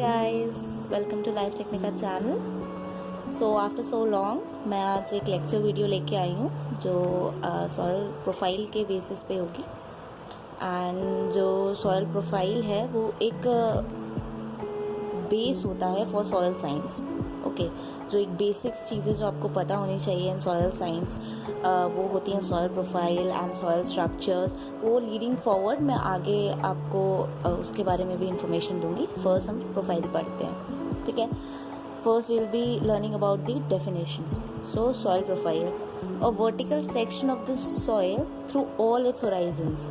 Guys, welcome to life technica channel. So after so long मैं आज एक lecture video लेके आई हूँ जो सॉइल प्रोफाइल के बेसिस पे होगी। एंड जो सॉइल प्रोफाइल है वो एक बेस होता है फॉर सॉइल साइंस। ओके, जो एक बेसिक्स चीज़ें जो आपको पता होनी चाहिए इन सॉइल साइंस वो होती हैं soil profile and soil structures. वो लीडिंग फॉरवर्ड मैं आगे आपको उसके बारे में भी इंफॉर्मेशन दूंगी। फर्स्ट हम प्रोफाइल पढ़ते हैं, ठीक है। First will be learning about the definition. So soil profile, a vertical section of the soil through all it's Horizons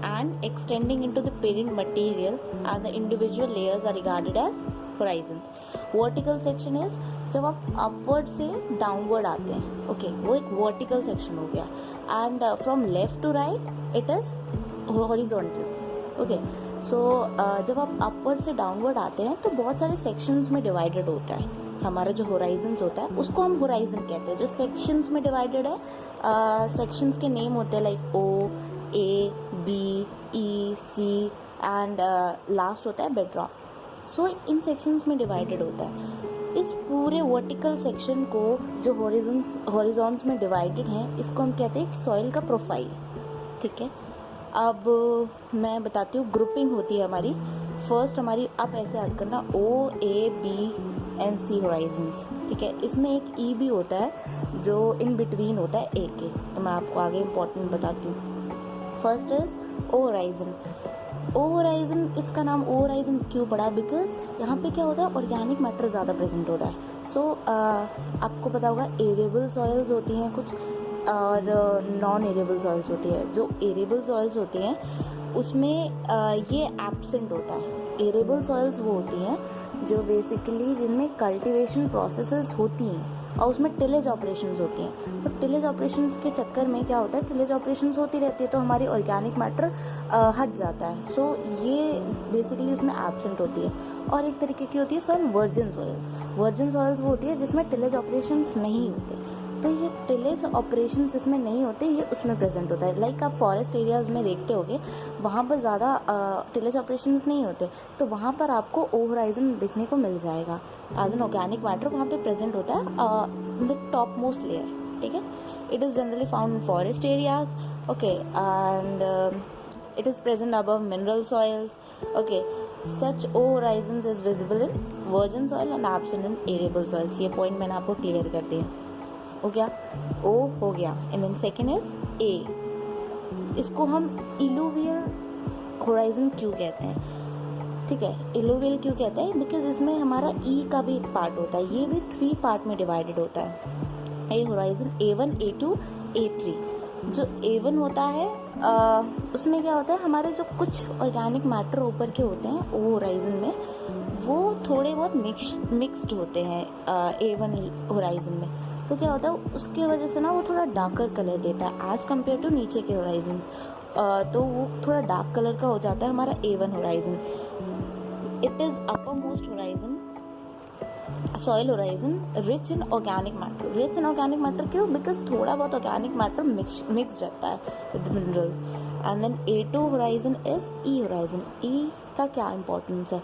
and extending into the parent material and the individual layers are regarded as horizons. Vertical section is जब आप upward से downward आते हैं, okay, वो एक vertical section हो गया। and from left to right it is horizontal, okay. so जब आप upward से downward आते हैं तो बहुत सारे sections में divided होता है। हमारा जो होराइजन्स होता है उसको हम होराइजन कहते हैं। जो सेक्शंस में डिवाइडेड है, सेक्शंस के नेम होते हैं like O, A, B, E, C and last होता है बेडरॉक। सो इन सेक्शंस में डिवाइडेड होता है। इस पूरे वर्टिकल सेक्शन को जो हॉरिजॉन्स में डिवाइडेड हैं इसको हम कहते हैं सॉइल का प्रोफाइल, ठीक है। अब मैं बताती हूँ ग्रुपिंग होती है हमारी। फर्स्ट हमारी आप ऐसे याद करना ओ, A, B and C Horizons, ठीक है। इसमें एक ई भी होता है जो इन बिटवीन होता है ए के, तो मैं आपको आगे इम्पोर्टेंट बताती हूँ। First is O horizon. O horizon, इसका नाम ओ होराइजन क्यों पड़ा? बिकॉज यहाँ पे क्या होता है, ऑर्गेनिक मैटर ज़्यादा प्रेजेंट होता है। सो आपको पता होगा एरेबल सॉइल्स होती हैं कुछ और नॉन एरेबल सॉइल्स होती है। जो एरेबल सॉइल्स होती हैं उसमें ये एब्सेंट होता है। एरेबल सॉइल्स वो होती हैं जो बेसिकली जिनमें कल्टीवेशन प्रोसेसेस होती हैं और उसमें टिलेज ऑपरेशंस होती हैं। तो टिलेज ऑपरेशंस के चक्कर में क्या होता है, टिलेज ऑपरेशंस होती रहती है तो हमारी ऑर्गेनिक मैटर हट जाता है। सो ये बेसिकली उसमें एब्सेंट होती है। और एक तरीके की होती है soil virgin soils. Virgin soils वो होती है जिसमें टिलेज ऑपरेशंस नहीं होते। तो ये टिलेज ऑपरेशंस जिसमें नहीं होते ये उसमें प्रेजेंट होता है। लाइक आप फॉरेस्ट एरियाज़ में देखते होगे वहाँ पर ज़्यादा टिलेज ऑपरेशंस नहीं होते, तो वहाँ पर आपको ओ होराइजन देखने को मिल जाएगा। एज एन ऑर्गेनिक मैटर वहाँ पे प्रेजेंट होता है द टॉप मोस्ट लेयर, ठीक है। It is generally found in forest areas, okay, and it is present above mineral soils, okay. Such O horizons is visible in virgin soil and absent in arable soils. ये point मैंने आपको clear कर दिया, हो गया। O हो गया। And then second is A। इसको हम इलुवियल होराइजन क्यों कहते हैं, ठीक है। इलुवियल क्यों कहते हैं? बिकॉज इसमें हमारा E का भी एक पार्ट होता है। ये भी 3 पार्ट में डिवाइडेड होता है। ए होराइजन A1, A2, A3। जो A1 होता है उसमें क्या होता है, हमारे जो कुछ ऑर्गेनिक मैटर ऊपर के होते हैं ओ होराइजन में वो थोड़े बहुत मिक्स्ड होते हैं A1 होराइजन में। तो क्या होता है उसके वजह से ना वो थोड़ा डार्कर कलर देता है एज़ कम्पेयर टू नीचे के होराइजन्स। तो वो थोड़ा डार्क कलर का हो जाता है हमारा A1 horizon. It is upper most horizon soil horizon rich in organic matter. Rich in organic matter क्यों? बिकॉज थोड़ा बहुत ऑर्गेनिक मैटर मिक्स रहता है with minerals. And then A2 horizon is E horizon. E का क्या importance है?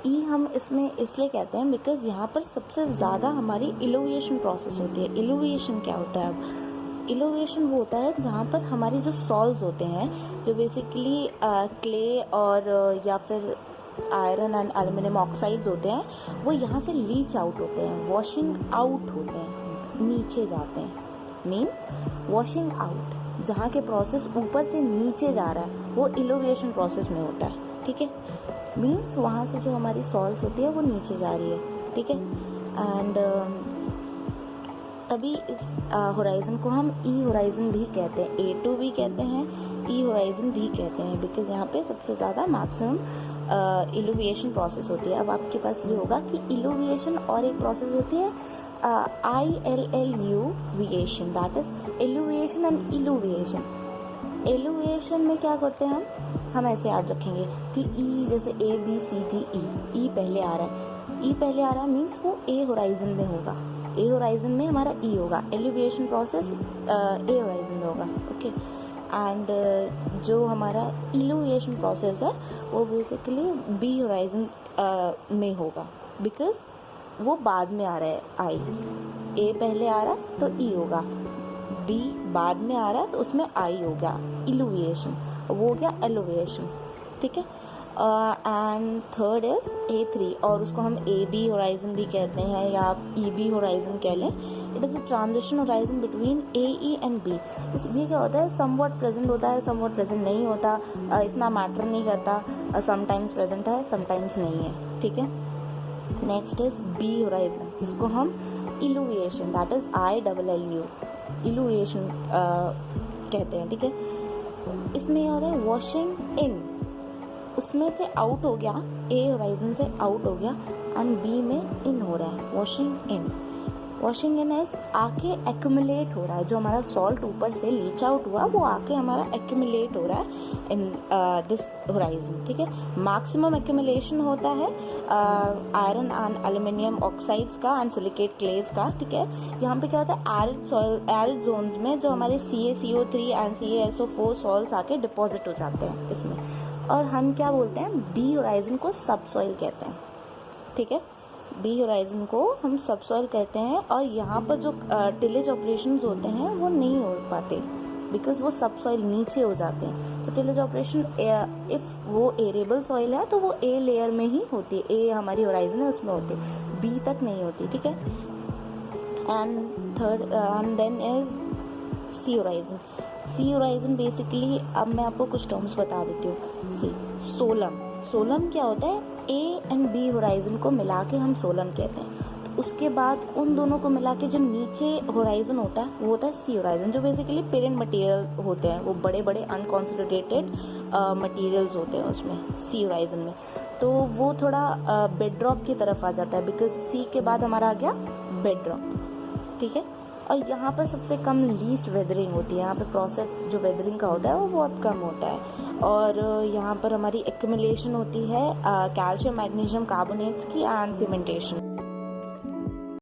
ई हम इसमें इसलिए कहते हैं बिकॉज यहाँ पर सबसे ज़्यादा हमारी इलोविएशन प्रोसेस होती है। इलोविएशन क्या होता है? अब इलोविएशन वो होता है जहाँ पर हमारी जो सॉल्स होते हैं जो बेसिकली क्ले और या फिर आयरन एंड एल्युमिनियम ऑक्साइड्स होते हैं वो यहाँ से लीच आउट होते हैं, वॉशिंग आउट होते हैं, नीचे जाते हैं। मीन्स वॉशिंग आउट, जहाँ के प्रोसेस ऊपर से नीचे जा रहा है वो इलोविएशन प्रोसेस में होता है, ठीक है। मीन्स वहाँ से जो हमारी सॉल्स होती है वो नीचे जा रही है, ठीक है। एंड तभी इस होराइजन को हम ई होराइजन भी कहते हैं, A2 भी कहते हैं, ई होराइजन भी कहते हैं, बिकॉज यहाँ पे सबसे ज़्यादा मैक्सिमम इलुविएशन प्रोसेस होती है। अब आपके पास ये होगा कि इलुविएशन और एक प्रोसेस होती है illuviation, that is illuviation and illuviation. Illuviation में क्या करते हैं हम ऐसे याद रखेंगे कि ई जैसे ABCDE, ई पहले आ रहा है, ई पहले आ रहा है मीन्स वो ए होराइजन में होगा। ए होराइजन में हमारा ई होगा। एलिवेशन प्रोसेस ए होराइजन में होगा, ओके। एंड जो हमारा इलुविएशन प्रोसेस है वो बेसिकली बी होराइजन में होगा, बिकॉज वो बाद में आ रहा है, आई ए पहले आ रहा है तो ई होगा, बी बाद में आ रहा है तो उसमें आई हो गया, इलुविएशन, वो हो गया एलोविएशन, ठीक है। एंड थर्ड इज A3, और उसको हम ए बी होराइजन भी कहते हैं या आप ई बी होराइजन कह लें। It is a transition horizon between A E and B. ये क्या होता है, समवॉट प्रेजेंट होता है, समवॉट प्रेजेंट नहीं होता, इतना मैटर नहीं करता, समटाइम्स प्रेजेंट है समटाइम्स नहीं है, ठीक है। नेक्स्ट इज बी होराइजन, जिसको हम illuviation, that is ILLU, illuviation कहते हैं, ठीक है। इसमें क्या होता है, वॉशिंग इन, उसमें से आउट हो गया, ए होराइजन से आउट हो गया एंड बी में इन हो रहा है, washing in. Washing in is आके एक्यूमुलेट हो रहा है, जो हमारा सॉल्ट ऊपर से लीच आउट हुआ वो आके हमारा एक्यूमुलेट हो रहा है इन दिस होराइजन, ठीक है। मैक्सिमम एक्यूमुलेशन होता है आयरन एंड एल्यूमिनियम ऑक्साइड्स का एंड सिलिकेट क्लेज का, ठीक है। यहाँ पे क्या होता है, एरिड सॉइल, एरिड जोन्स में जो हमारे CaCO3 एंड CaSO4 सॉल्ट्स आके डिपॉजिट हो जाते हैं इसमें, और हम क्या बोलते हैं, बी होराइजन को सब सॉइल कहते हैं, ठीक है। बी होराइजन को हम सब सॉइल कहते हैं, और यहाँ पर जो टिलेज ऑपरेशंस होते हैं वो नहीं हो पाते, बिकॉज वो सब सॉइल नीचे हो जाते हैं। तो टिलेज ऑपरेशन इफ़ वो एरेबल सॉइल है तो वो ए लेयर में ही होती है, ए हमारी होराइजन है उसमें होती है, बी तक नहीं होती, ठीक है। And third and then is C horizon. C horizon basically, अब मैं आपको कुछ टर्म्स बता देती हूँ। सी सोलम, सोलम क्या होता है, ए एंड बी होराइजन को मिला के हम सोलम कहते हैं। तो उसके बाद उन दोनों को मिला के जो नीचे होराइजन होता है वो होता है सी होराइजन, जो बेसिकली पेरेंट मटेरियल होते हैं, वो बड़े बड़े अनकॉन्सोलिडेटेड मटेरियल्स होते हैं उसमें, सी होराइजन में। तो वो थोड़ा बेड रॉक की तरफ आ जाता है, बिकॉज सी के बाद हमारा आ गया बेड रॉक, ठीक है। और यहाँ पर सबसे कम लीस्ट वेदरिंग होती है, यहाँ पे प्रोसेस जो वेदरिंग का होता है वो बहुत कम होता है, और यहाँ पर हमारी एक्यूमुलेशन होती है कैल्शियम मैग्नीशियम कार्बोनेट्स की एंड सीमेंटेशन।